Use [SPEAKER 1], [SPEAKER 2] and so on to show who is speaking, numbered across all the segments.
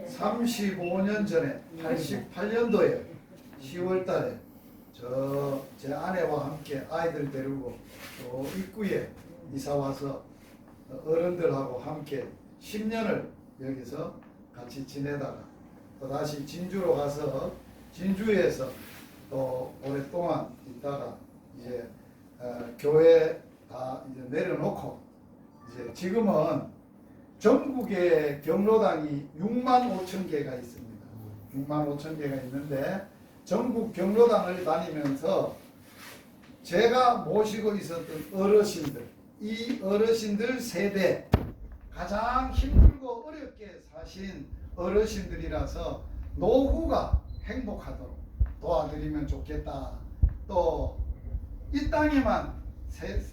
[SPEAKER 1] 35년 전에 88년도에 10월 달에 제 아내와 함께 아이들 데리고 또 입구에 이사 와서 어른들하고 함께 10년을 여기서 같이 지내다가 또 다시 진주로 가서 진주에서 또 오랫동안 있다가 이제 교회 다 이제 내려놓고 이제 지금은 전국에 경로당이 6만 5천 개가 있습니다. 6만 5천 개가 있는데 전국 경로당을 다니면서 제가 모시고 있었던 어르신들, 이 어르신들 세대 가장 힘들고 어렵게 사신 어르신들이라서 노후가 행복하도록 도와드리면 좋겠다. 또 이 땅에만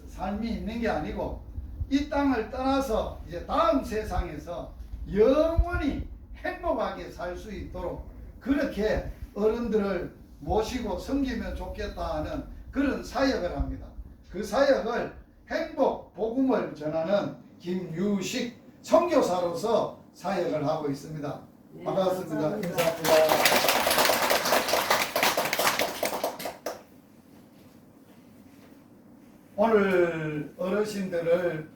[SPEAKER 1] 삶이 있는 게 아니고 이 땅을 떠나서 이제 다음 세상에서 영원히 행복하게 살 수 있도록 그렇게 어른들을 모시고 섬기면 좋겠다 하는 그런 사역을 합니다. 그 사역을 행복 복음을 전하는 김유식 선교사로서 사역을 하고 있습니다. 반갑습니다. 인사합니다. 오늘 어르신들을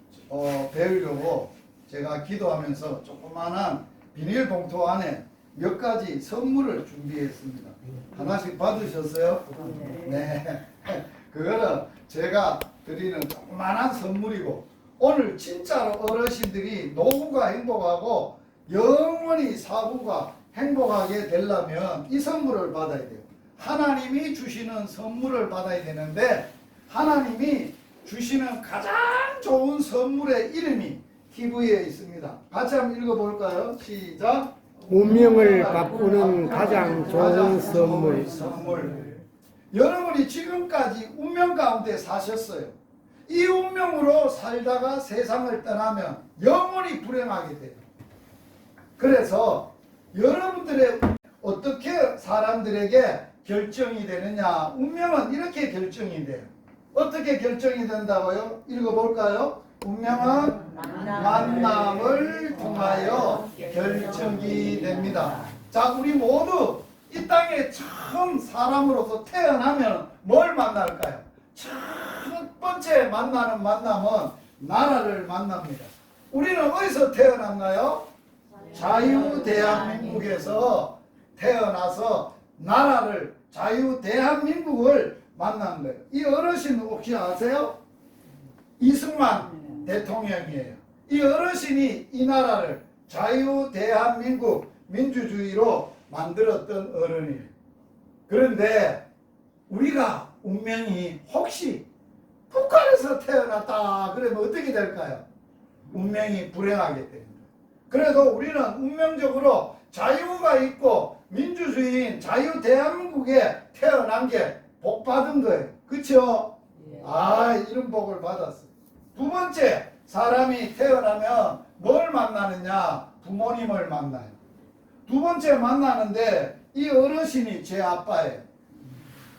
[SPEAKER 1] 배우려고 제가 기도하면서 조그만한 비닐봉투 안에 몇 가지 선물을 준비했습니다. 하나씩 받으셨어요? 네. 그거는 제가 드리는 조그만한 선물이고 오늘 진짜로 어르신들이 노후가 행복하고 영원히 사후가 행복하게 되려면 이 선물을 받아야 돼요. 하나님이 주시는 선물을 받아야 되는데 하나님이 주시는 가장 좋은 선물의 이름이 TV에 있습니다. 같이 한번 읽어볼까요? 시작.
[SPEAKER 2] 운명을 바꾸는 가장 좋은 선물.
[SPEAKER 1] 여러분이 지금까지 운명 가운데 사셨어요. 이 운명으로 살다가 세상을 떠나면 영원히 불행하게 돼요. 그래서 여러분들의 어떻게 사람들에게 결정이 되느냐? 운명은 이렇게 결정이 돼요. 어떻게 결정이 된다고요? 읽어볼까요? 운명은 만남을 통하여 결정이 됩니다. 자, 우리 모두 이 땅에 처음 사람으로서 태어나면 뭘 만날까요? 첫 번째 만나는 만남은 나라를 만납니다. 우리는 어디서 태어났나요? 자유대한민국에서 태어나서 나라를 자유대한민국을 만난 거예요. 이 어르신 혹시 아세요? 이승만 대통령이에요. 이 어르신이 이 나라를 자유대한민국 민주주의로 만들었던 어른이에요. 그런데 우리가 운명이 혹시 북한에서 태어났다 그러면 어떻게 될까요? 운명이 불행하게 됩니다. 그래도 우리는 운명적으로 자유가 있고 민주주의인 자유대한민국에 태어난 게 복 받은 거예요. 그쵸? 이런 복을 받았어요. 두 번째, 사람이 태어나면 뭘 만나느냐? 부모님을 만나요. 두 번째 만나는데 이 어르신이 제 아빠예요.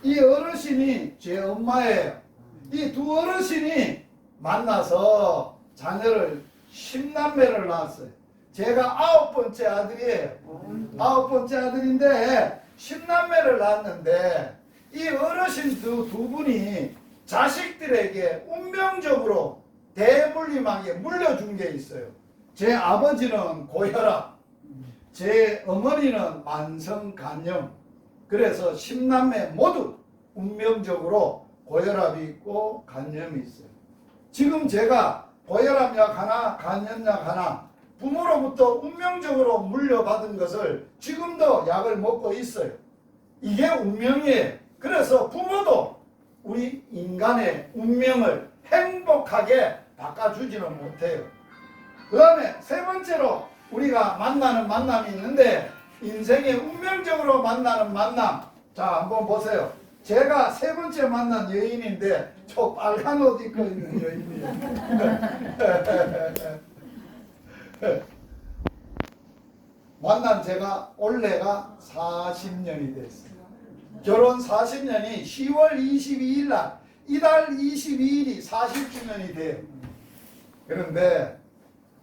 [SPEAKER 1] 이 어르신이 제 엄마예요. 이 두 어르신이 만나서 자녀를 10남매를 낳았어요. 제가 9번째 아들이에요. 9번째 아들인데 10남매를 낳았는데 이 어르신 두 분이 자식들에게 운명적으로 대물림하게 물려준 게 있어요. 제 아버지는 고혈압, 제 어머니는 만성간염. 그래서 10남매 모두 운명적으로 고혈압이 있고 간염이 있어요. 지금 제가 고혈압약 하나, 간염약 하나 부모로부터 운명적으로 물려받은 것을 지금도 약을 먹고 있어요. 이게 운명이에요. 그래서 부모도 우리 인간의 운명을 행복하게 바꿔주지는 못해요. 그 다음에 세 번째로 우리가 만나는 만남이 있는데 인생에 운명적으로 만나는 만남. 자, 한번 보세요. 제가 세 번째 만난 여인인데 저 빨간 옷 입고 있는 여인이에요. 만난 제가 올해가 40년이 됐어요. 결혼 40년이 10월 22일 날 이달 22일이 40주년이 돼요. 그런데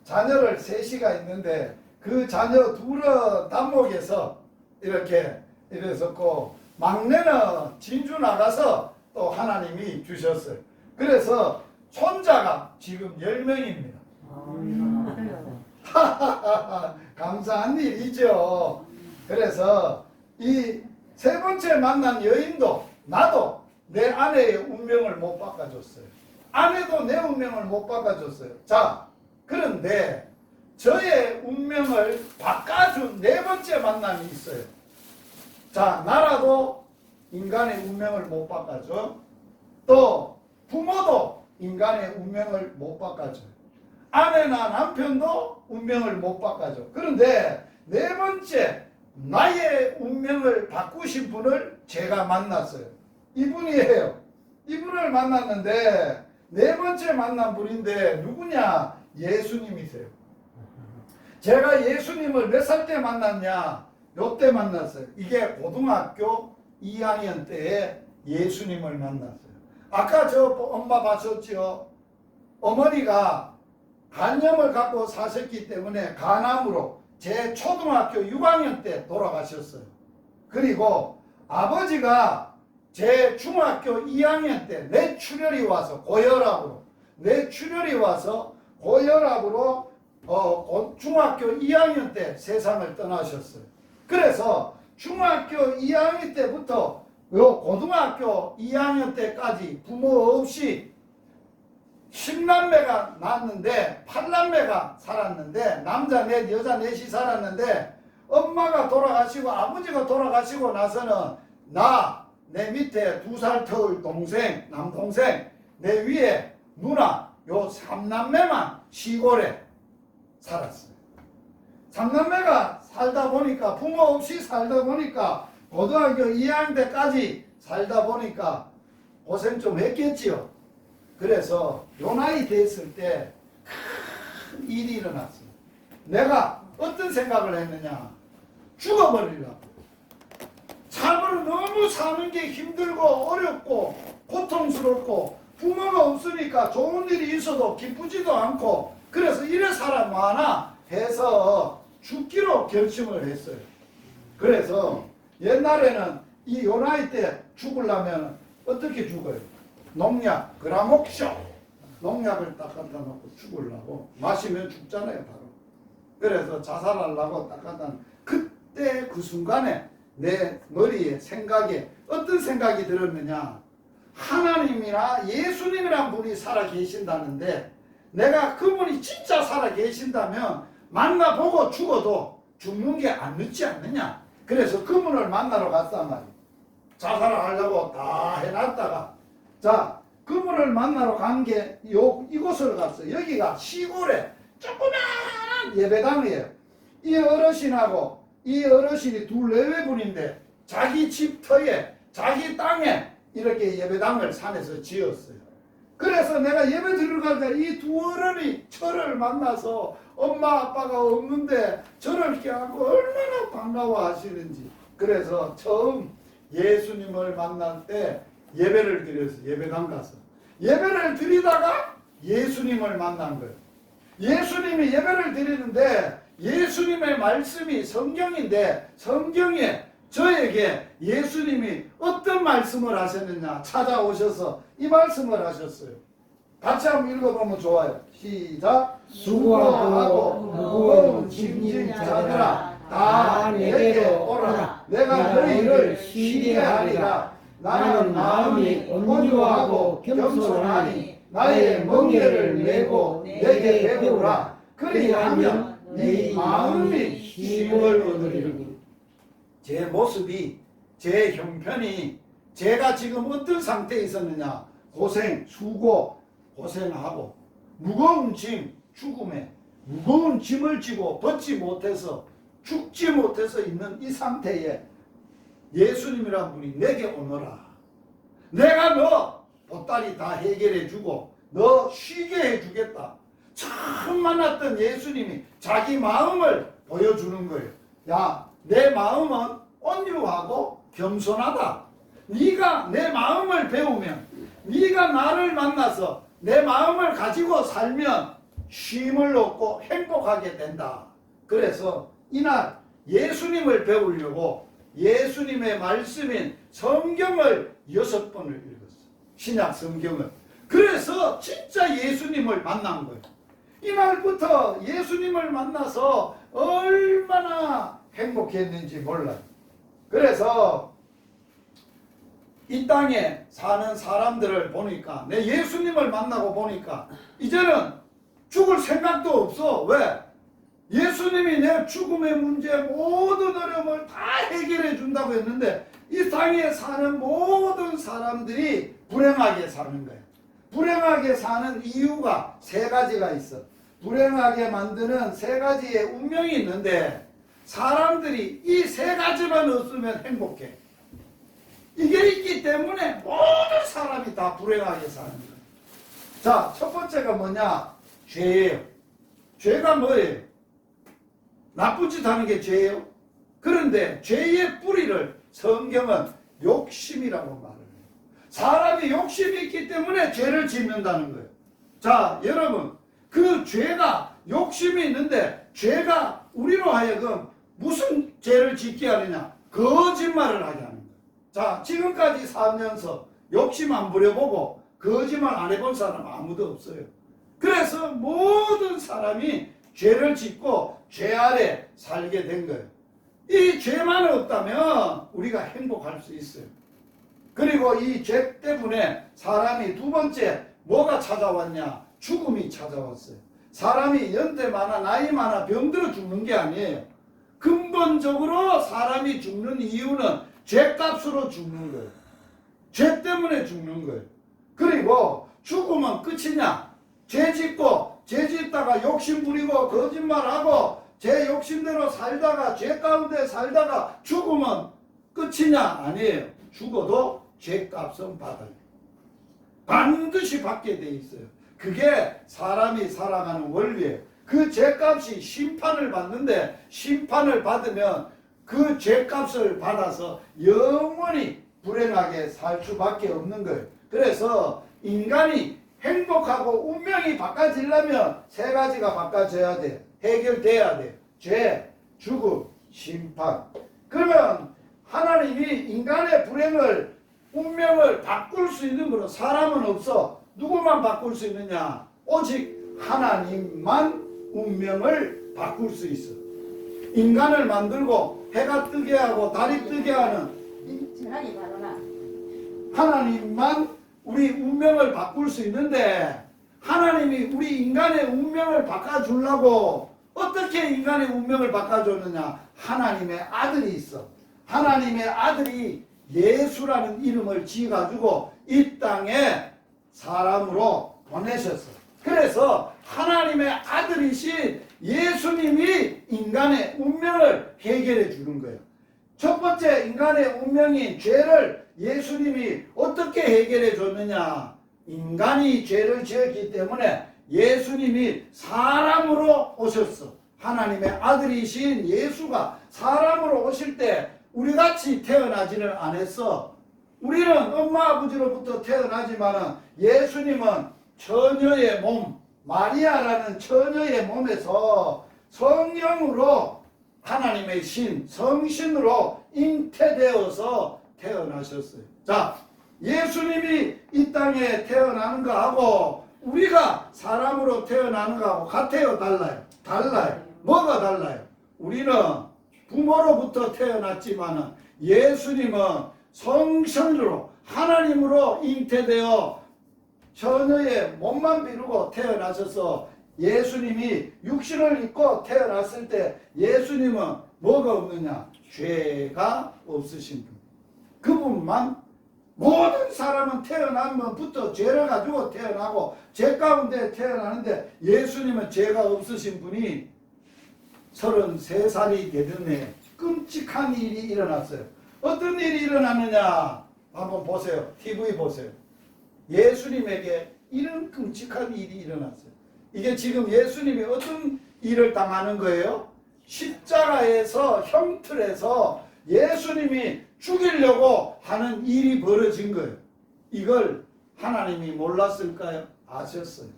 [SPEAKER 1] 자녀를 셋이가 있는데 그 자녀 둘은 단목에서 이렇게 이랬었고, 막내는 진주 나가서 또 하나님이 주셨어요. 그래서 손자가 지금 10명입니다. 감사한 일이죠. 그래서 이 세 번째 만난 여인도 나도 내 아내의 운명을 못 바꿔줬어요. 아내도 내 운명을 못 바꿔줬어요. 자, 그런데 저의 운명을 바꿔준 네 번째 만남이 있어요. 자, 나라도 인간의 운명을 못 바꿔줘. 또 부모도 인간의 운명을 못 바꿔줘요. 아내나 남편도 운명을 못 바꿔줘. 그런데 네 번째 나의 운명을 바꾸신 분을 제가 만났어요. 이분이에요. 이분을 만났는데 네 번째 만난 분인데 누구냐? 예수님이세요. 제가 예수님을 몇 살 때 만났냐? 요때 만났어요. 이게 고등학교 2학년 때에 예수님을 만났어요. 아까 저 엄마 봤었죠? 어머니가 간염을 갖고 사셨기 때문에 간암으로 제 초등학교 6학년 때 돌아가셨어요. 그리고 아버지가 제 중학교 2학년 때 뇌출혈이 와서 고혈압으로 중학교 2학년 때 세상을 떠나셨어요. 그래서 중학교 2학년 때부터 요 고등학교 2학년 때까지 부모 없이 10남매가 낳았는데 8남매가 살았는데 남자 넷 여자 넷이 살았는데 엄마가 돌아가시고 아버지가 돌아가시고 나서는 내 밑에 2살 터울 동생 남동생 내 위에 누나 요 3남매만 시골에 살았어요. 3남매가 살다 보니까 부모 없이 살다 보니까 고등학교 2학년 때까지 살다 보니까 고생 좀 했겠지요. 그래서 요 나이 됐을 때 큰 일이 일어났어요. 내가 어떤 생각을 했느냐? 죽어버리려고. 참으로 너무 사는 게 힘들고 어렵고 고통스럽고 부모가 없으니까 좋은 일이 있어도 기쁘지도 않고 그래서 이래 살아 뭐하나 해서 죽기로 결심을 했어요. 그래서 옛날에는 이 요 나이 때 죽으려면 어떻게 죽어요? 농약, 그라목쇼 농약을 딱 갖다 놓고 죽으려고 마시면 죽잖아요 바로. 그래서 자살하려고 딱 갖다 놓고 그때 그 순간에 내 머리에 생각에 어떤 생각이 들었느냐, 하나님이나 예수님이란 분이 살아 계신다는데 내가 그분이 진짜 살아 계신다면 만나보고 죽어도 죽는 게 안 늦지 않느냐. 그래서 그분을 만나러 갔단 말이에요. 자살을 하려고 다 해놨다가 자 그분을 만나러 간 게 이곳을 갔어요. 여기가 시골에 조그마한 예배당이에요. 이 어르신하고 이 어르신이 둘 내외분인데 자기 집 터에 자기 땅에 이렇게 예배당을 산에서 지었어요. 그래서 내가 예배 들어갈 때 이 두 어른이 저를 만나서 엄마 아빠가 없는데 저를 껴안고 얼마나 반가워하시는지. 그래서 처음 예수님을 만날 때 예배를 드렸어요. 예배당 가서 예배를 드리다가 예수님을 만난 거예요. 예수님이 예배를 드리는데 예수님의 말씀이 성경인데 성경에 저에게 예수님이 어떤 말씀을 하셨느냐 찾아오셔서 이 말씀을 하셨어요. 같이 한번 읽어보면 좋아요. 시작.
[SPEAKER 2] 수고하고 무거운 짐진 자들아 다 내게로 오라.
[SPEAKER 1] 내가 너희를 쉬게 하리라. 나는 마음이 온유하고 겸손하니 나의 멍에를 메고 내게 배우라. 그리하면 네 마음이 힘을 얻으리니. 제 모습이 제 형편이 제가 지금 어떤 상태에 있었느냐, 수고 고생하고 무거운 짐 죽음에 무거운 짐을 지고 벗지 못해서 죽지 못해서 있는 이 상태에 예수님이란 분이 내게 오너라. 내가 너 보따리 다 해결해 주고 너 쉬게 해주겠다. 처음 만났던 예수님이 자기 마음을 보여주는 거예요. 야, 내 마음은 온유하고 겸손하다. 네가 내 마음을 배우면, 네가 나를 만나서 내 마음을 가지고 살면 쉼을 얻고 행복하게 된다. 그래서 이날 예수님을 배우려고 예수님의 말씀인 성경을 6번을 읽었어요. 신약 성경을. 그래서 진짜 예수님을 만난 거예요. 이날부터 예수님을 만나서 얼마나 행복했는지 몰라요. 그래서 이 땅에 사는 사람들을 보니까, 내 예수님을 만나고 보니까 이제는 죽을 생각도 없어. 왜? 예수님이 내 죽음의 문제, 모든 어려움을 다 해결해 준다고 했는데 이 땅에 사는 모든 사람들이 불행하게 사는 거예요. 불행하게 사는 이유가 3가지가 있어. 불행하게 만드는 3가지의 운명이 있는데 사람들이 이 3가지만 없으면 행복해. 이게 있기 때문에 모든 사람이 다 불행하게 사는 거예요. 자, 첫 번째가 뭐냐? 죄예요. 죄가 뭐예요? 나쁜 짓 하는 게 죄예요. 그런데 죄의 뿌리를 성경은 욕심이라고 말을 해요. 사람이 욕심이 있기 때문에 죄를 짓는다는 거예요. 자, 여러분, 그 죄가 욕심이 있는데 죄가 우리로 하여금 무슨 죄를 짓게 하느냐? 거짓말을 하게 하는 거예요. 자, 지금까지 살면서 욕심 안 부려보고 거짓말 안 해본 사람 아무도 없어요. 그래서 모든 사람이 죄를 짓고 죄 아래 살게 된 거예요. 이 죄만 없다면 우리가 행복할 수 있어요. 그리고 이 죄 때문에 사람이 두 번째 뭐가 찾아왔냐? 죽음이 찾아왔어요. 사람이 연세 많아 나이 많아 병들어 죽는 게 아니에요. 근본적으로 사람이 죽는 이유는 죄값으로 죽는 거예요. 죄 때문에 죽는 거예요. 그리고 죽으면 끝이냐? 죄 짓고 죄 짓다가 욕심 부리고 거짓말하고 제 욕심대로 살다가 죄 가운데 살다가 죽으면 끝이냐? 아니에요. 죽어도 죄값은 받아요. 반드시 받게 돼 있어요. 그게 사람이 살아가는 원리예요. 그 죄값이 심판을 받는데 심판을 받으면 그 죄값을 받아서 영원히 불행하게 살 수밖에 없는 거예요. 그래서 인간이 행복하고 운명이 바꿔지려면 3가지가 바꿔져야 돼. 해결돼야 돼. 죄, 죽음, 심판. 그러면 하나님이 인간의 불행을 운명을 바꿀 수 있는 분은 사람은 없어. 누구만 바꿀 수 있느냐? 오직 하나님만 운명을 바꿀 수 있어. 인간을 만들고 해가 뜨게 하고 달이 뜨게 하는 하나님만 우리 운명을 바꿀 수 있는데 하나님이 우리 인간의 운명을 바꿔주려고 어떻게 인간의 운명을 바꿔줬느냐? 하나님의 아들이 있어. 하나님의 아들이 예수라는 이름을 지어가지고 이 땅에 사람으로 보내셨어. 그래서 하나님의 아들이신 예수님이 인간의 운명을 해결해 주는 거예요. 첫 번째 인간의 운명인 죄를 예수님이 어떻게 해결해 줬느냐? 인간이 죄를 지었기 때문에 예수님이 사람으로 오셨어. 하나님의 아들이신 예수가 사람으로 오실 때 우리같이 태어나지는 않았어. 우리는 엄마 아버지로부터 태어나지만 예수님은 처녀의 몸, 마리아라는 처녀의 몸에서 성령으로 하나님의 신, 성신으로 잉태되어서 태어나셨어요. 자, 예수님이 이 땅에 태어나는 거하고 우리가 사람으로 태어나는 거하고 같아요? 달라요? 달라요. 뭐가 달라요? 우리는 부모로부터 태어났지만 예수님은 성신으로 하나님으로 잉태되어 처녀의 몸만 비루고 태어나셔서 예수님이 육신을 입고 태어났을 때 예수님은 뭐가 없느냐? 죄가 없으신 분. 그분만 모든 사람은 태어나면부터 죄를 가지고 태어나고 죄 가운데 태어나는데 예수님은 죄가 없으신 분이 33살이 되던 해 끔찍한 일이 일어났어요. 어떤 일이 일어났느냐? 한번 보세요. TV 보세요. 예수님에게 이런 끔찍한 일이 일어났어요. 이게 지금 예수님이 어떤 일을 당하는 거예요? 십자가에서 형틀에서 예수님이 죽이려고 하는 일이 벌어진 거예요. 이걸 하나님이 몰랐을까요? 아셨어요.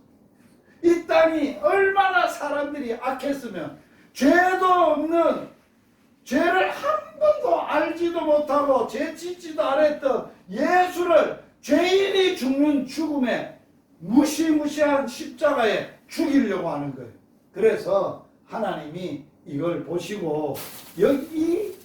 [SPEAKER 1] 이 땅이 얼마나 사람들이 악했으면 죄도 없는, 죄를 한 번도 알지도 못하고 죄 짓지도 않았던 예수를 죄인이 죽는 죽음에 무시무시한 십자가에 죽이려고 하는 거예요. 그래서 하나님이 이걸 보시고 여기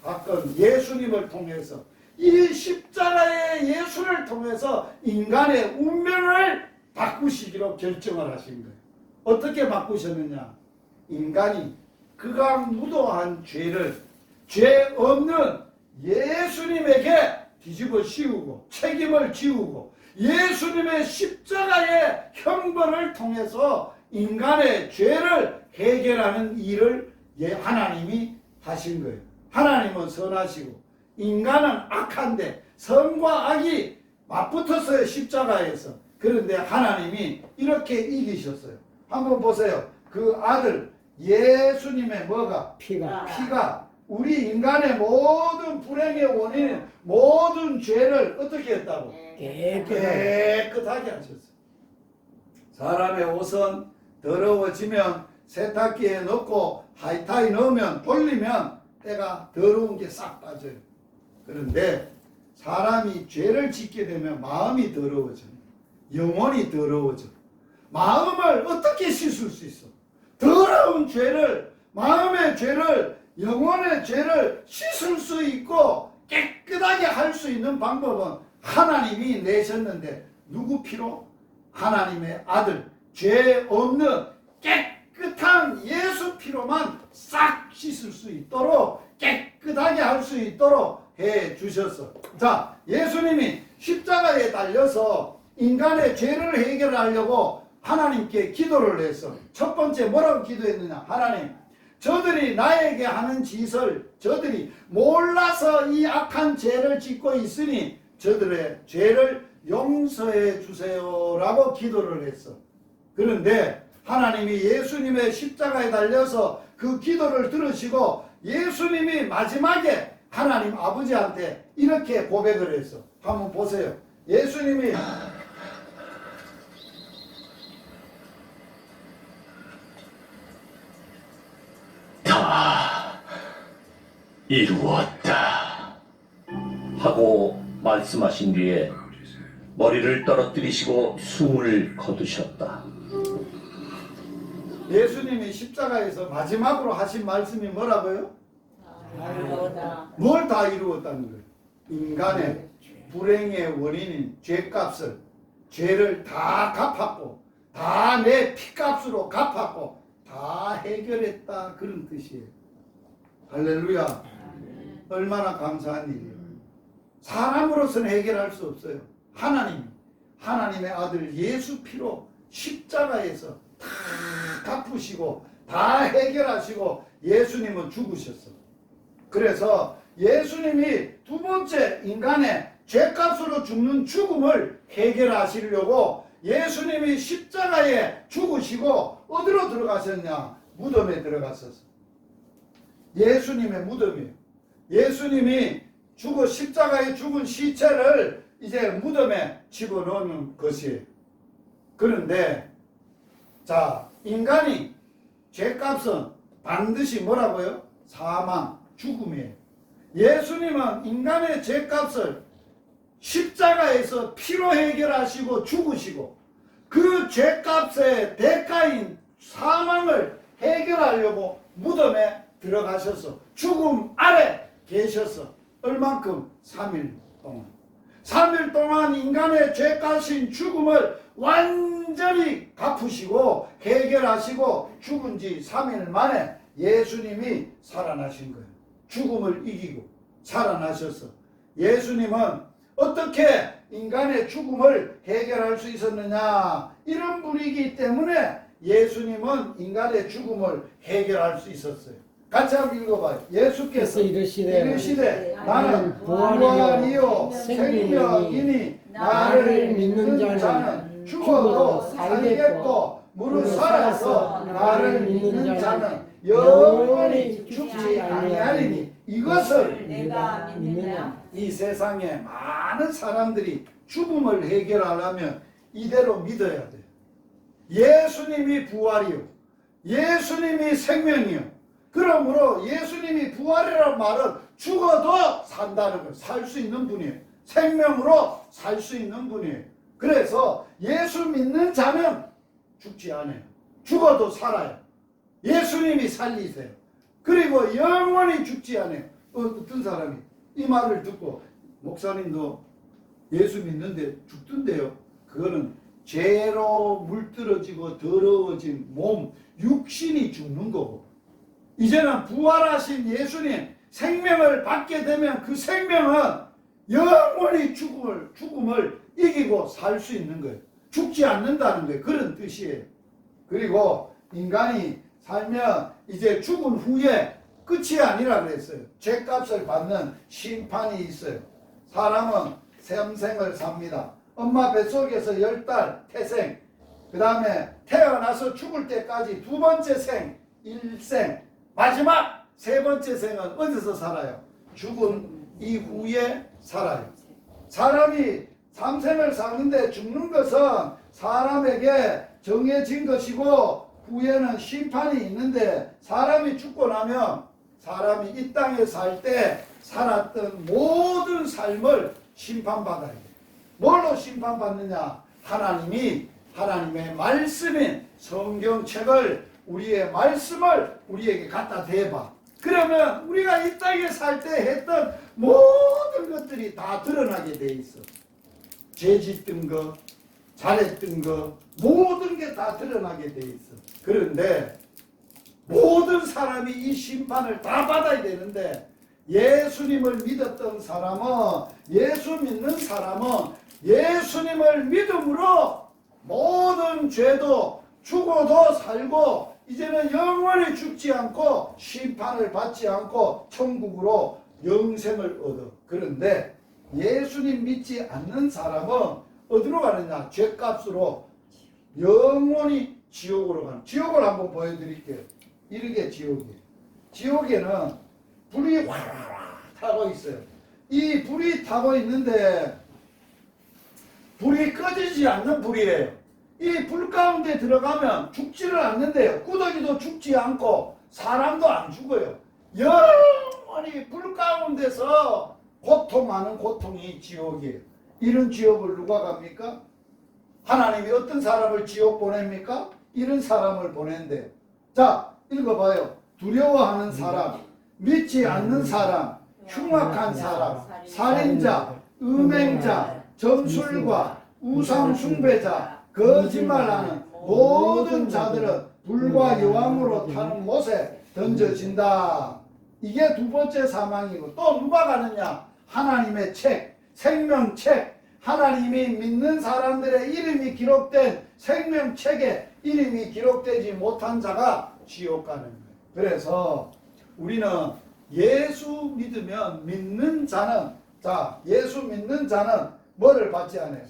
[SPEAKER 1] 사건 예수님을 통해서, 이 십자가의 예수를 통해서 인간의 운명을 바꾸시기로 결정을 하신 거예요. 어떻게 바꾸셨느냐? 인간이 그가 무도한 죄를 죄 없는 예수님에게 뒤집어 씌우고 책임을 지우고 예수님의 십자가의 형벌을 통해서 인간의 죄를 해결하는 일을 하나님이 하신 거예요. 하나님은 선하시고 인간은 악한데 선과 악이 맞붙었어요, 십자가에서. 그런데 하나님이 이렇게 이기셨어요. 한번 보세요. 그 아들 예수님의 뭐가? 피가 우리 인간의 모든 불행의 원인인 모든 죄를 어떻게 했다고? 깨끗하게 하셨어요. 사람의 옷은 더러워지면 세탁기에 넣고 하이타이 넣으면 돌리면 때가 더러운 게 싹 빠져요. 그런데 사람이 죄를 짓게 되면 마음이 더러워져요. 영혼이 더러워져. 마음을 어떻게 씻을 수 있어? 더러운 죄를, 마음의 죄를, 영혼의 죄를 씻을 수 있고 깨끗하게 할 수 있는 방법은 하나님이 내셨는데 누구 피로? 하나님의 아들, 죄 없는 깨끗한 예수 피로만 싹 씻을 수 있도록, 깨끗하게 할 수 있도록 해 주셨어. 자, 예수님이 십자가에 달려서 인간의 죄를 해결하려고 하나님께 기도를 했어. 첫 번째 뭐라고 기도했느냐? 하나님, 저들이 나에게 하는 짓을 저들이 몰라서 이 악한 죄를 짓고 있으니 저들의 죄를 용서해 주세요라고 기도를 했어. 그런데 하나님이 예수님의 십자가에 달려서 그 기도를 들으시고 예수님이 마지막에 하나님 아버지한테 이렇게 고백을 했어. 한번 보세요. 예수님이
[SPEAKER 3] 다 이루었다 하고 말씀하신 뒤에 머리를 떨어뜨리시고 숨을 거두셨다.
[SPEAKER 1] 예수님이 십자가에서 마지막으로 하신 말씀이 뭐라고요? 뭘 다 이루었다는 거예요? 인간의 불행의 원인인 죄값을, 죄를 다 갚았고 다 내 피값으로 갚았고 다 해결했다, 그런 뜻이에요. 할렐루야. 얼마나 감사한 일이에요. 사람으로서는 해결할 수 없어요. 하나님의 아들 예수 피로 십자가에서 다 갚으시고 다 해결하시고 예수님은 죽으셨어. 그래서 예수님이 두 번째 인간의 죄값으로 죽는 죽음을 해결하시려고 예수님이 십자가에 죽으시고 어디로 들어가셨냐? 무덤에 들어가셨어. 예수님의 무덤이에요. 예수님이 십자가에 죽은 시체를 이제 무덤에 집어넣는 것이에요. 그런데 자, 인간이 죄값은 반드시 뭐라고요? 사망, 죽음이에요. 예수님은 인간의 죄값을 십자가에서 피로 해결하시고 죽으시고 그 죄값의 대가인 사망을 해결하려고 무덤에 들어가셔서 죽음 아래 계셔서 얼만큼? 3일 동안. 3일 동안 인간의 죄값인 죽음을 완전히 갚으시고 해결하시고 죽은 지 3일 만에 예수님이 살아나신 거예요. 죽음을 이기고 살아나셔서. 예수님은 어떻게 인간의 죽음을 해결할 수 있었느냐? 이런 분이기 때문에 예수님은 인간의 죽음을 해결할 수 있었어요. 같이 한번 읽어봐요. 예수께서 이르시되 나는 부활이요 생명이니 나를 믿는 자는 죽어도 살겠고 무릇 살아서 나를 믿는 자는 영원히 죽지 아니하리니 이것을
[SPEAKER 4] 내가 믿느냐?
[SPEAKER 1] 이 세상에 많은 사람들이 죽음을 해결하려면 이대로 믿어야 돼요. 예수님이 부활이요 예수님이 생명이요. 그러므로 예수님이 부활이라는 말은 죽어도 산다는 거예요. 살 수 있는 분이에요. 생명으로 살 수 있는 분이에요. 그래서 예수 믿는 자는 죽지 않아요. 죽어도 살아요. 예수님이 살리세요. 그리고 영원히 죽지 않아요. 어떤 사람이 이 말을 듣고 목사님도 예수 믿는데 죽던데요. 그거는 죄로 물들어지고 더러워진 몸, 육신이 죽는 거고, 이제는 부활하신 예수님 생명을 받게 되면 그 생명은 영원히 죽음을 이기고 살 수 있는 거예요. 죽지 않는다는 거예요. 그런 뜻이에요. 그리고 인간이 살면 이제 죽은 후에 끝이 아니라 그랬어요. 죄값을 받는 심판이 있어요. 사람은 삼생을 삽니다. 엄마 뱃속에서 10달 태생, 그 다음에 태어나서 죽을 때까지 두 번째 생, 일생, 마지막 세 번째 생은 어디서 살아요? 죽은 이후에 살아요. 사람이 삼생을 사는데 죽는 것은 사람에게 정해진 것이고 후에는 심판이 있는데, 사람이 죽고 나면 사람이 이 땅에 살 때 살았던 모든 삶을 심판받아야 돼요. 뭘로 심판받느냐? 하나님의 말씀인 성경책을, 우리의 말씀을 우리에게 갖다 대봐. 그러면 우리가 이 땅에 살 때 했던 모든 것들이 다 드러나게 돼 있어. 죄 짓던 거, 잘했던 거, 모든 게 다 드러나게 돼 있어. 그런데 모든 사람이 이 심판을 다 받아야 되는데, 예수님을 믿었던 사람은, 예수 믿는 사람은 예수님을 믿음으로 모든 죄도 죽어도 살고 이제는 영원히 죽지 않고 심판을 받지 않고 천국으로 영생을 얻어. 그런데 예수님 믿지 않는 사람은 어디로 가느냐? 죄값으로 영원히 지옥으로 가는. 지옥을 한번 보여드릴게요. 이게 지옥이에요. 지옥에는 불이 화라라 타고 있어요. 이 불이 타고 있는데 불이 꺼지지 않는 불이에요. 이 불 가운데 들어가면 죽지를 않는데요. 구더기도 죽지 않고 사람도 안 죽어요. 영원히 불 가운데서 고통하는 고통이 지옥이에요. 이런 지옥을 누가 갑니까? 하나님이 어떤 사람을 지옥 보냅니까? 이런 사람을 보낸대요. 자, 읽어봐요. 두려워하는 사람, 믿지 않는 사람, 흉악한 사람, 살인자, 음행자, 점술과 우상 숭배자, 거짓말하는 모든 자들은 불과 여왕으로 타는 못에 던져진다. 이게 두 번째 사망이고, 또 누가 가느냐? 하나님의 책, 생명책, 하나님이 믿는 사람들의 이름이 기록된 생명책에 이름이 기록되지 못한 자가 지옥 가는 거예요. 그래서 우리는 예수 믿으면 믿는 자는, 자, 예수 믿는 자는 뭐를 받지 않아요?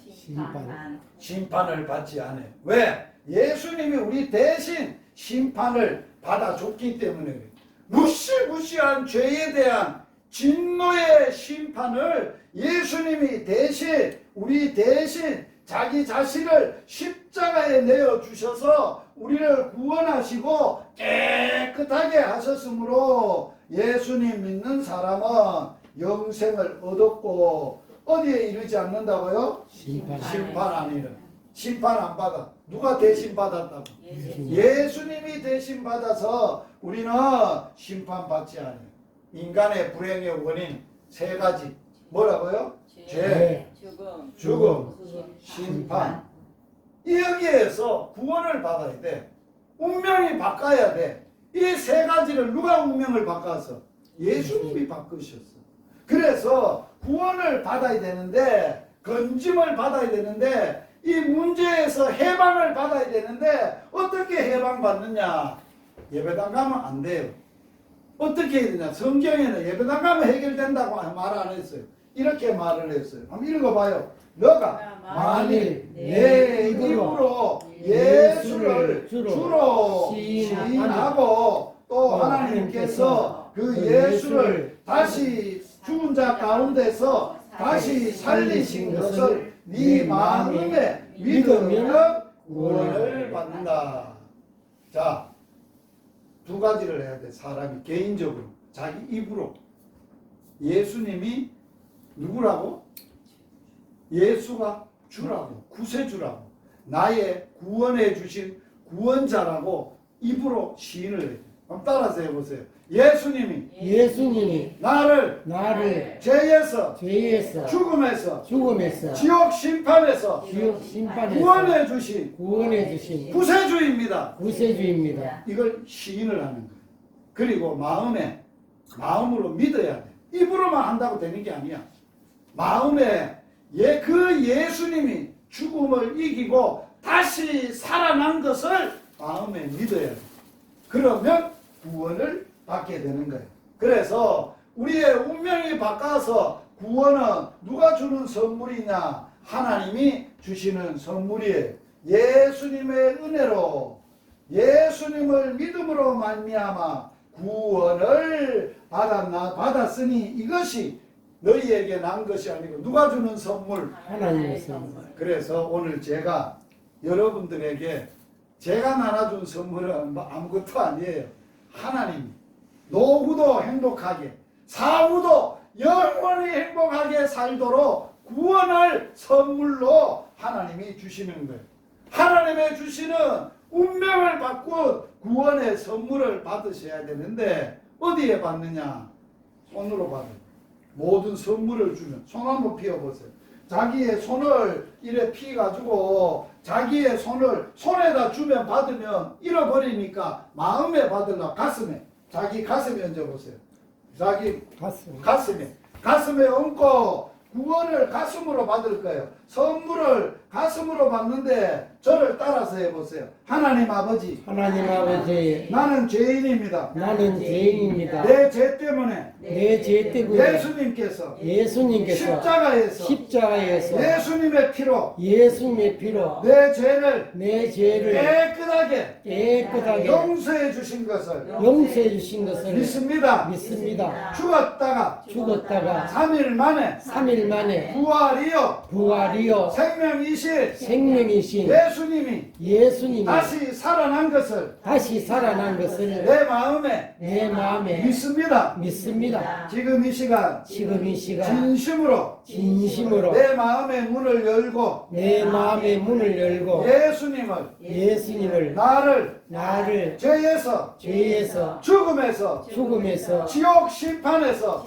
[SPEAKER 1] 심판을 받지 않아요. 왜? 예수님이 우리 대신 심판을 받아줬기 때문에. 무시무시한 죄에 대한 진노의 심판을 예수님이 대신, 우리 대신 자기 자신을 십자가에 내어주셔서 우리를 구원하시고 깨끗하게 하셨으므로 예수님 믿는 사람은 영생을 얻었고 어디에 이르지 않는다고요? 심판 안 이르. 심판 안 받아. 누가 대신 받았다고? 예수님이 대신 받아서 우리는 심판받지 않아요. 인간의 불행의 원인 세 가지. 뭐라고요? 죄, 죽음, 심판. 여기에서 구원을 받아야 돼. 운명이 바꿔야 돼. 이 세 가지를 누가 운명을 바꿔서? 예수님이 바꾸셨어. 그래서 구원을 받아야 되는데, 건짐을 받아야 되는데, 이 문제에서 해방을 받아야 되는데 어떻게 해방받느냐? 예배당 가면 안 돼요. 어떻게 해야 되냐? 성경에는 예배당 가면 해결된다고 말 안 했어요. 이렇게 말을 했어요. 한번 읽어봐요. 너가 만일 내 입으로 예수를 주로 시인하고 또 하나님께서 그 예수를 다시 죽은 자 가운데서 다시 살리신 것을 네 마음에 믿으면 구원을 받는다. 자, 두 가지를 해야 돼. 사람이 개인적으로 자기 입으로 예수님이 누구라고? 예수가 주라고, 구세주라고, 나의 구원해 주신 구원자라고 입으로 시인을 해요. 한번 따라서 해보세요. 예수님이 나를 죄에서 죽음에서 지옥 심판에서 구원해 주신 구세주입니다. 이걸 시인을 하는 거예요. 그리고 마음으로 믿어야 돼. 입으로만 한다고 되는 게 아니야. 마음에 그 예수님이 죽음을 이기고 다시 살아난 것을 마음에 믿어야 돼. 그러면 구원을 받게 되는 거예요. 그래서 우리의 운명이 바꿔서 구원은 누가 주는 선물이냐? 하나님이 주시는 선물이에요. 예수님의 은혜로 예수님을 믿음으로 말미암아 구원을 받았으니 이것이 너희에게 난 것이 아니고 누가 주는 선물?
[SPEAKER 2] 하나님의 선물.
[SPEAKER 1] 그래서 오늘 제가 여러분들에게 제가 나눠준 선물은 아무것도 아니에요. 하나님 노후도 행복하게 사후도 영원히 행복하게 살도록 구원을 선물로 하나님이 주시는 거예요. 하나님의 주시는 운명을 바꾼 구원의 선물을 받으셔야 되는데 어디에 받느냐? 손으로 받아요. 모든 선물을 주면 손 한번 피워보세요. 자기의 손을 이래 피가지고 자기의 손을 손에다 주면 받으면 잃어버리니까 마음에 받으려 가슴에 자기 가슴에 얹어보세요. 자기 가슴에 얹고 구원을 가슴으로 받을 거예요. 선물을 가슴으로 받는데 저를 따라서 해보세요. 하나님 아버지 나는 죄인입니다. 내 죄 때문에 예수님께서 십자가에서 예수님의 피로 내 죄를 깨끗하게 용서해 주신 것을 믿습니다. 죽었다가 3일 만에 부활이요 생명이신 예수님이 다시 살아난 것을 내 마음에 믿습니다. 지금 이 시간 진심으로 내 마음의 문을 열고 예수님을 나를 죄에서 죽음에서 지옥 심판에서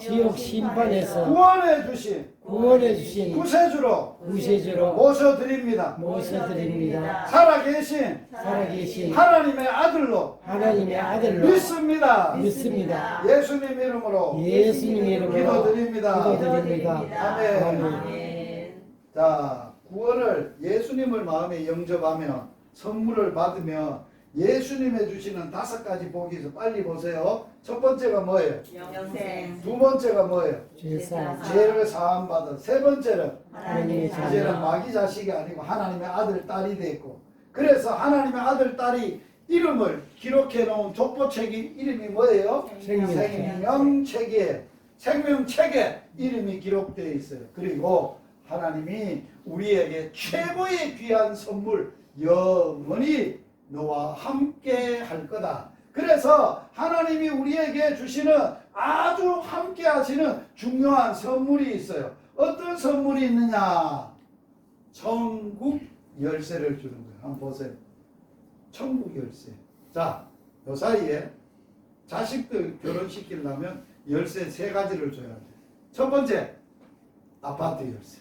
[SPEAKER 1] 구원해 주신 구세주로 모셔드립니다. 살아계신 하나님의 아들로 믿습니다. 예수님 이름으로 기도드립니다. 아멘. 자, 구원을 예수님을 마음에 영접하면 선물을 받으면 예수님의 주시는 5가지 복이죠. 빨리 보세요. 첫 번째가 뭐예요?
[SPEAKER 4] 영생.
[SPEAKER 1] 두 번째가 뭐예요? 죄를 사함 받은. 세 번째는 이제는 마귀 자식이 아니고 하나님의 아들 딸이 됐고, 그래서 하나님의 아들 딸이 이름을 기록해 놓은 족보책이 이름이 뭐예요? 생명책에 이름이 기록되어 있어요. 그리고 하나님이 우리에게 최고의 귀한 선물, 영원히 너와 함께 할 거다. 그래서 하나님이 우리에게 주시는 아주 함께 하시는 중요한 선물이 있어요. 어떤 선물이 있느냐? 천국 열쇠를 주는 거예요. 한번 보세요. 천국 열쇠. 자, 요 사이에 자식들 결혼시키려면 열쇠 3가지를 줘야 돼요. 첫 번째, 아파트 열쇠.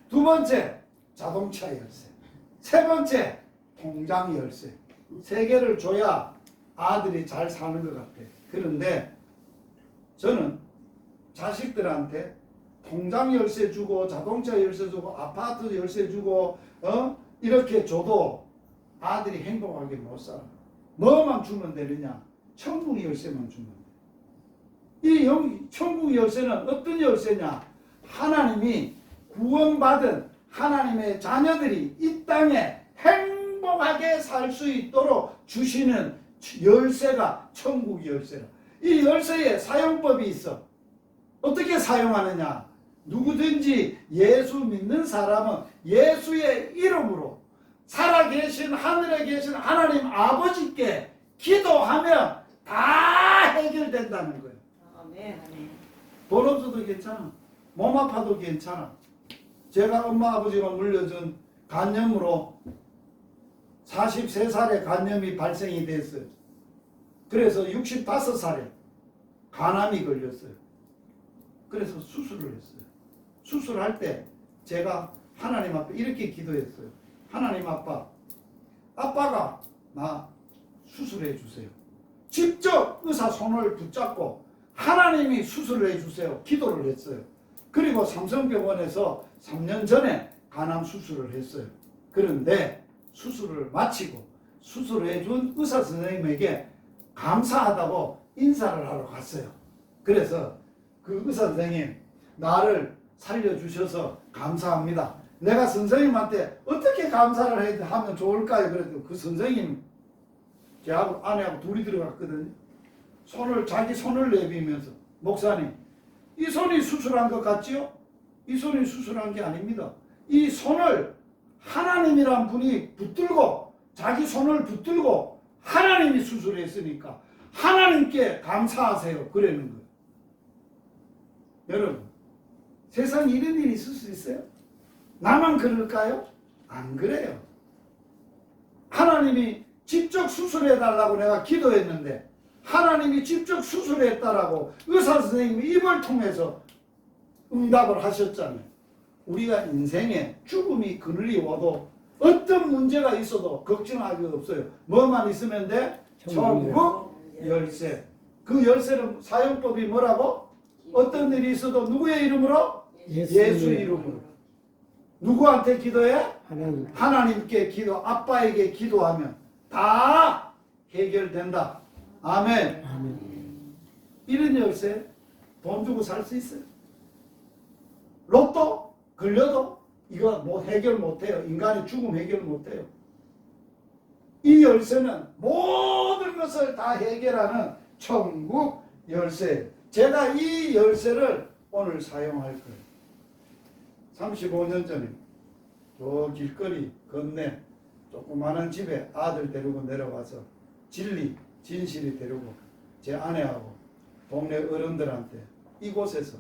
[SPEAKER 1] 두 번째, 자동차 열쇠. 세 번째, 통장 열쇠. 3개를 줘야 아들이 잘 사는 것 같아요. 그런데 저는 자식들한테 통장 열쇠 주고 자동차 열쇠 주고 아파트 열쇠 주고 이렇게 줘도 아들이 행복하게 못 살아. 뭐만 주면 되느냐? 천국 열쇠만 주면 돼. 이 천국 열쇠는 어떤 열쇠냐? 하나님이 구원받은 하나님의 자녀들이 이 땅에 행복하게 살 수 있도록 주시는 열쇠가 천국 열쇠라. 이 열쇠에 사용법이 있어. 어떻게 사용하느냐? 누구든지 예수 믿는 사람은 예수의 이름으로 살아계신 하늘에 계신 하나님 아버지께 기도하면 다 해결된다는 거예요.
[SPEAKER 2] 아멘.
[SPEAKER 1] 돈 없어도 괜찮아. 몸 아파도 괜찮아. 제가 엄마 아버지가 물려준 간염으로 43살에 간염이 발생이 됐어요. 그래서 65살에 간암이 걸렸어요. 그래서 수술을 했어요. 수술할 때 제가 하나님 앞에 이렇게 기도했어요. 하나님 아빠가 나 수술해 주세요. 직접 의사 손을 붙잡고 하나님이 수술을 해주세요. 기도를 했어요. 그리고 삼성병원에서 3년 전에 간암 수술을 했어요. 그런데 수술을 마치고 수술해준 의사 선생님에게 감사하다고 인사를 하러 갔어요. 그래서 그 의사 선생님, 나를 살려주셔서 감사합니다. 내가 선생님한테 어떻게 감사를 하면 좋을까요? 그래도 그 선생님, 제하고 아내하고 둘이 들어갔거든요. 자기 손을 내비면서, 목사님, 이 손이 수술한 것 같지요? 이 손이 수술한 게 아닙니다. 이 손을 하나님이란 분이 붙들고, 자기 손을 붙들고 하나님이 수술했으니까 하나님께 감사하세요. 그러는 거예요. 여러분, 세상에 이런 일이 있을 수 있어요? 나만 그럴까요? 안 그래요. 하나님이 직접 수술해달라고 내가 기도했는데 하나님이 직접 수술했다라고 의사 선생님이 입을 통해서 응답을 하셨잖아요. 우리가 인생에 죽음이 그늘이 와도 어떤 문제가 있어도 걱정할 게 없어요. 뭐만 있으면 돼? 천국 열쇠. 그 열쇠는 사용법이 뭐라고? 어떤 일이 있어도 누구의 이름으로? 예수 이름으로. 누구한테 기도해? 하나님께 기도, 아빠에게 기도하면 다 해결된다. 아멘. 이런 열쇠 돈 주고 살 수 있어요? 로또 걸려도 이거 뭐 해결 못해요. 인간의 죽음 해결 못해요. 이 열쇠는 모든 것을 다 해결하는 천국 열쇠. 제가 이 열쇠를 오늘 사용할 거예요. 35년 전에 저 길거리 건네 조그마한 집에 아들 데리고 내려와서 진실이 데리고 제 아내하고 동네 어른들한테 이곳에서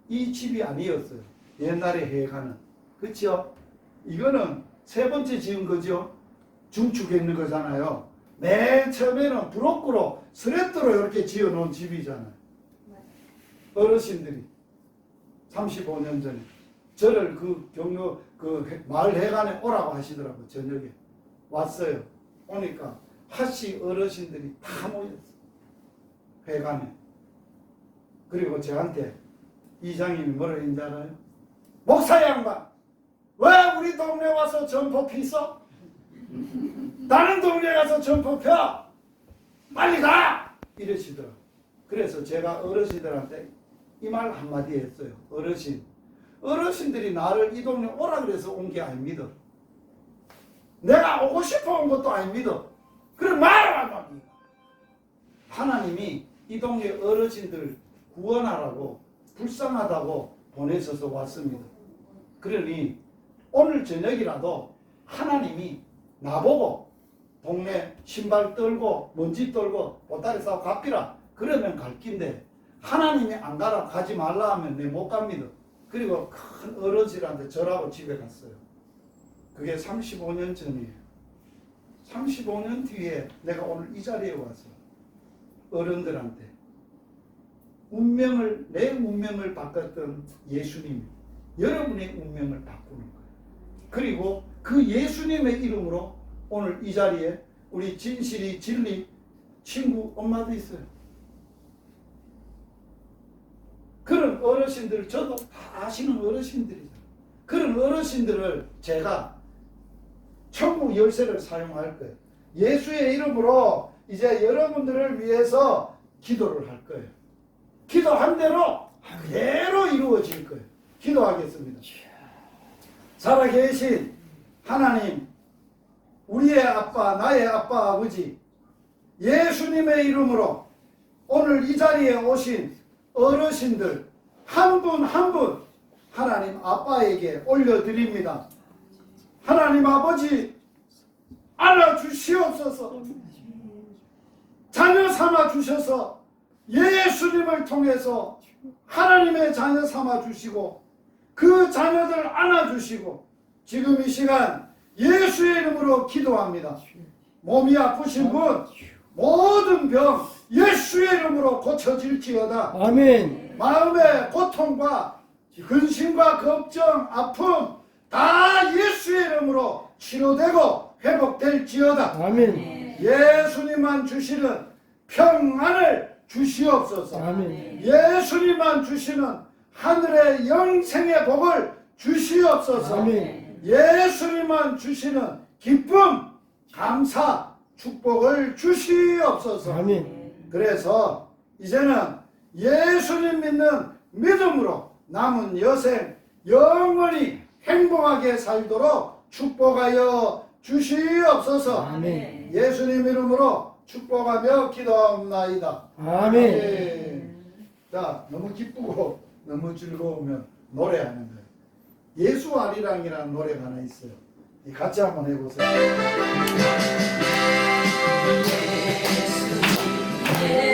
[SPEAKER 1] 이 집이 아니었어요. 옛날에 해가는. 그렇죠? 이거는 세 번째 지은 거죠. 중축해 있는 거잖아요. 맨 처음에는 브로크로 스레트로 이렇게 지어 놓은 집이잖아요. 어르신들이 35년 전에 저를 그 경로 그 마을 회관에 오라고 하시더라고요. 저녁에 왔어요. 오니까 하씨 어르신들이 다 모였어요. 회관에. 그리고 저한테 이장님이 뭐라 했는지 알아요? 목사 양반, 왜 우리 동네 와서 점포 피서? 다른 동네 가서 점포 펴! 빨리 가! 이러시더라고요. 그래서 제가 어르신들한테 이 말 한마디 했어요. 어르신들이 나를 이 동네 오라 그래서 온 게 아닙니다. 내가 오고 싶어 온 것도 아닙니다. 그럼 말하라. 하나님이 이 동네 어르신들 구원하라고 불쌍하다고 보내셔서 왔습니다. 그러니 오늘 저녁이라도 하나님이 나보고 동네 신발 떨고 먼지 떨고 보따리 싸고 갑기라 그러면 갈 긴데 하나님이 안 가라 가지 말라 하면 내 못 갑니다. 그리고 큰 어르신한테 절하고 집에 갔어요. 그게 35년 전이에요. 35년 뒤에 내가 오늘 이 자리에 와서 어른들한테 내 운명을 바꿨던 예수님, 여러분의 운명을 바꾸는 거예요. 그리고 그 예수님의 이름으로 오늘 이 자리에 우리 진실이 진리 친구 엄마도 있어요. 그런 어르신들, 저도 다 아시는 어르신들이죠. 그런 어르신들을 제가 천국 열쇠를 사용할 거예요. 예수의 이름으로 이제 여러분들을 위해서 기도를 할 거예요. 기도한 대로 그대로 이루어질 거예요. 기도하겠습니다. 살아계신 하나님, 우리의 아빠, 나의 아빠, 아버지, 예수님의 이름으로 오늘 이 자리에 오신 어르신들 한 분 한 분 하나님 아빠에게 올려드립니다. 하나님 아버지, 알아주시옵소서. 자녀 삼아 주셔서 예수님을 통해서 하나님의 자녀 삼아 주시고 그 자녀들 안아 주시고 지금 이 시간 예수의 이름으로 기도합니다. 몸이 아프신 분 모든 병 예수의 이름으로 고쳐질지어다.
[SPEAKER 2] 아멘.
[SPEAKER 1] 마음의 고통과 근심과 걱정, 아픔 다 예수의 이름으로 치료되고 회복될지어다.
[SPEAKER 2] 아멘.
[SPEAKER 1] 예수님만 주시는 평안을 주시옵소서.
[SPEAKER 2] 아멘.
[SPEAKER 1] 예수님만 주시는 하늘의 영생의 복을 주시옵소서.
[SPEAKER 2] 아멘.
[SPEAKER 1] 예수님만 주시는 기쁨, 감사, 축복을 주시옵소서.
[SPEAKER 2] 아멘.
[SPEAKER 1] 그래서 이제는 예수님 믿는 믿음으로 남은 여생 영원히 행복하게 살도록 축복하여 주시옵소서.
[SPEAKER 2] 아멘.
[SPEAKER 1] 예수님 이름으로 축복하며 기도하옵나이다.
[SPEAKER 2] 아멘.
[SPEAKER 1] 자, 너무 기쁘고 너무 즐거우면 노래하는 거예요. 예수 아리랑이라는 노래가 하나 있어요. 같이 한번 해보세요.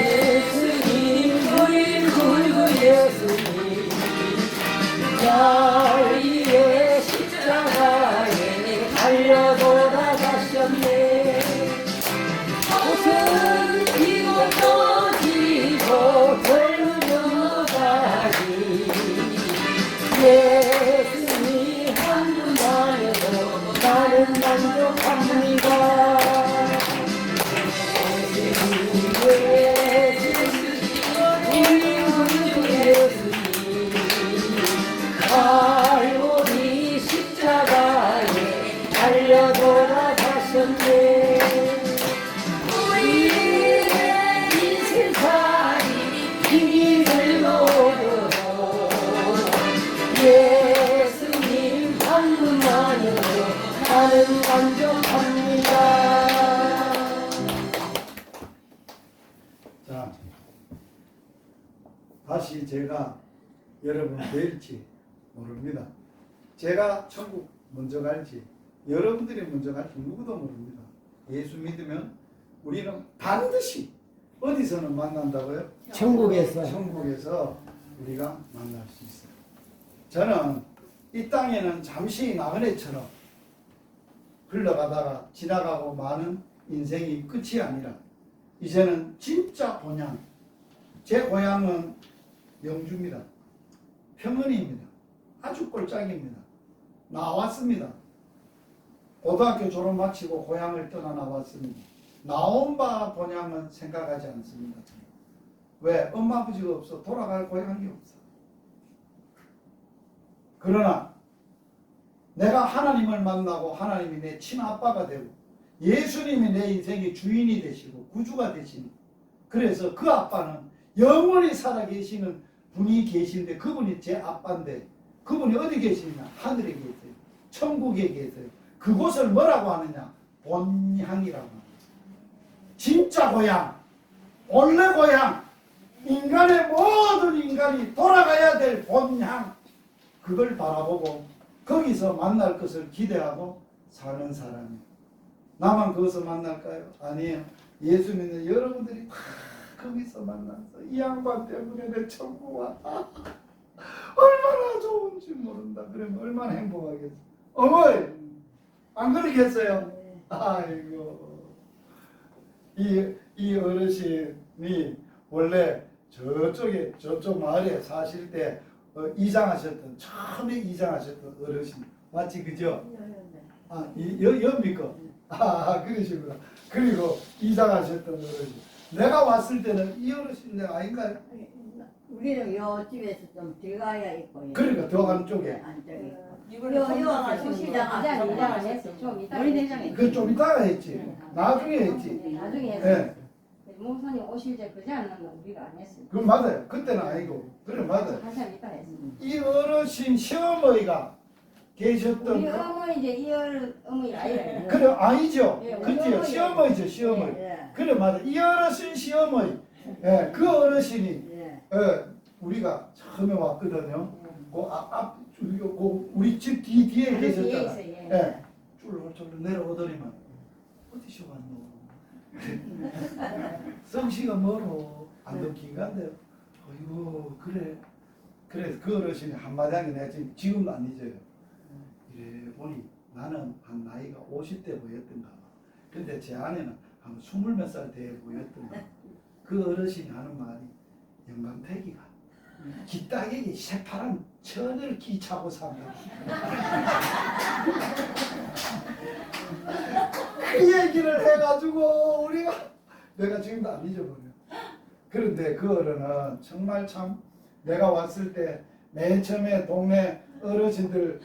[SPEAKER 4] 예수님 우리 구주 예수님 자리에 십자가에 달려 돌아가셨네. 옷은 이고 떠지고 젊어가지 예수님 한 분만으로 나는 만족합니다. 갈보리 십자가에 달려 돌아가셨네. 우리의 인생살이 비밀을 모르고 예수님 한 분만으로 나는 만족합니다.
[SPEAKER 1] 자, 다시 제가 여러분 뵐지 모릅니다. 제가 천국 먼저 갈지 여러분들이 먼저 갈지 누구도 모릅니다. 예수 믿으면 우리는 반드시 어디서는 만난다고요?
[SPEAKER 2] 천국에서.
[SPEAKER 1] 천국에서 우리가 만날 수 있어요. 저는 이 땅에는 잠시 나그네처럼 흘러가다가 지나가고 마는 인생이 끝이 아니라 이제는 진짜 본향, 제 고향은 영주입니다. 평안입니다. 아주 꼴짝입니다. 나왔습니다. 고등학교 졸업 마치고 고향을 떠나 나왔습니다. 나온 바 본향은 생각하지 않습니다. 저는. 왜? 엄마 아버지가 없어. 돌아갈 고향이 없어. 그러나 내가 하나님을 만나고 하나님이 내 친아빠가 되고 예수님이 내 인생의 주인이 되시고 구주가 되시니 그래서 그 아빠는 영원히 살아계시는 분이 계신데 그분이 제 아빠인데 그분이 어디 계시냐? 하늘에 계세요. 천국에 계세요. 그곳을 뭐라고 하느냐? 본향이라고 합니다. 진짜 고향, 원래 고향, 인간의 모든 인간이 돌아가야 될 본향, 그걸 바라보고 거기서 만날 것을 기대하고 사는 사람이에요. 나만 거기서 만날까요? 아니에요. 예수 믿는 여러분들이 다 거기서 만났어. 이 양반 때문에 내 천국 왔다. 얼마나 좋은지 모른다. 그러면 얼마나 행복하겠어. 어머니 안 그러겠어요? 아이고 이 어르신이 원래 저쪽 마을에 사실 때 이장하셨던 처음에 이장하셨던 어르신 맞지 그죠? 여입니까? 그러시구나. 그리고 이장하셨던 어르신. 내가 왔을 때는 이 어르신 내가 아닌가요?
[SPEAKER 5] 우리는 요 집에서 좀 들어가야 있고.
[SPEAKER 1] 그러니까 더 안쪽에.
[SPEAKER 5] 안쪽에.
[SPEAKER 4] 이번에
[SPEAKER 5] 소시장 이장을 했어. 좀 이따
[SPEAKER 4] 머리대장에
[SPEAKER 1] 그 좀 이따가 했지. 나중에 했지.
[SPEAKER 5] 나중에
[SPEAKER 1] 예.
[SPEAKER 5] 했어. 목사님 오실 때 그지 않는 우리가 안 했어.
[SPEAKER 1] 그건 맞아요. 그때는 아니고. 그래 맞아요.
[SPEAKER 5] 한참 이따 했어.
[SPEAKER 1] 이 어르신 시어머니가 계셨던
[SPEAKER 5] 우리 어머니 이제 이월 어머니 아이예요.
[SPEAKER 1] 그래 아니죠.
[SPEAKER 5] 예, 우리
[SPEAKER 1] 그죠.
[SPEAKER 5] 어머니.
[SPEAKER 1] 시어머니죠 시어머니.
[SPEAKER 5] 예,
[SPEAKER 1] 그래 맞아. 이 어르신 시어머니. 예, 그 어르신이
[SPEAKER 5] 예.
[SPEAKER 1] 우리가 처음에 왔거든요. 우리 집 뒤에
[SPEAKER 5] 뒤에
[SPEAKER 1] 계셨잖아.
[SPEAKER 5] 있어요. 예.
[SPEAKER 1] 예. 쫄쫄 내려오더니만 어디서 왔노? 성씨가 뭐로 안동 긴간데 어이구 그래 그래서 그 어르신이 한마디 한 게 내가 지금도 안 잊어요. 이래 보니 나는 한 나이가 50대 보였던가 봐. 근데 제 아내는 한 20몇 살 돼 보였던가 봐. 그 어르신이 하는 말이 영감태기가 기따개기 새파란 천을 기차고 산다. 그 얘기를 해가지고 우리가 내가 지금도 안 잊어버려. 그런데 그 어른은 정말 참 내가 왔을 때 맨 처음에 동네 어르신들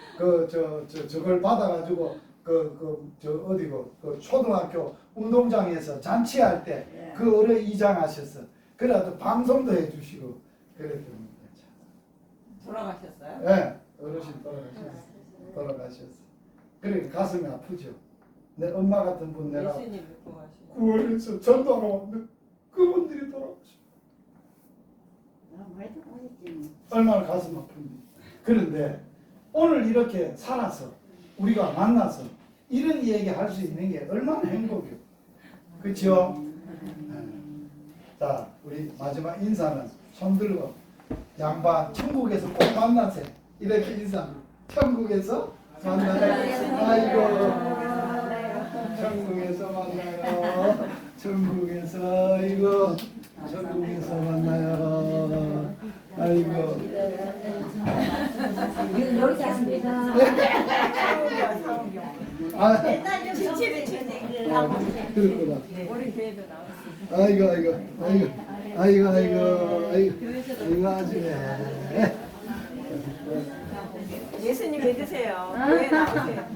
[SPEAKER 1] 저걸 받아가지고 어디고 그 초등학교 운동장에서 잔치할 때 그 어른 이장하셨어. 그래도 방송도 해주시고 그랬더니
[SPEAKER 4] 돌아가셨어요?
[SPEAKER 1] 네, 어르신 돌아가셨어. 그래 가슴이 아프죠. 내 엄마 같은 분 내가
[SPEAKER 4] 예수님 믿고 가시고.
[SPEAKER 1] 9월에서 전도하러 왔는데 그분들이 돌아가셨어.
[SPEAKER 5] 말도 못했지.
[SPEAKER 1] 얼마나 가슴 아픈지. 그런데 오늘 이렇게 살아서 우리가 만나서 이런 이야기 할 수 있는 게 얼마나 행복해요. 그렇죠? 자, 우리 마지막 인사는 손 들고 양반 천국에서 꼭 만나세요. 이렇게 인사. 천국에서 만나요. 아이고. 천국에서 만나요. 천국에서 아이고. 천국에서 만나요. 아이고.
[SPEAKER 5] 여기 있습니다.
[SPEAKER 1] 아,
[SPEAKER 4] 지치를 주네.
[SPEAKER 1] 그렇구나.
[SPEAKER 4] 우리 교회도 나왔어요.
[SPEAKER 1] 아이고 아주네.
[SPEAKER 4] 예수님 믿으세요. 교회 나오세요.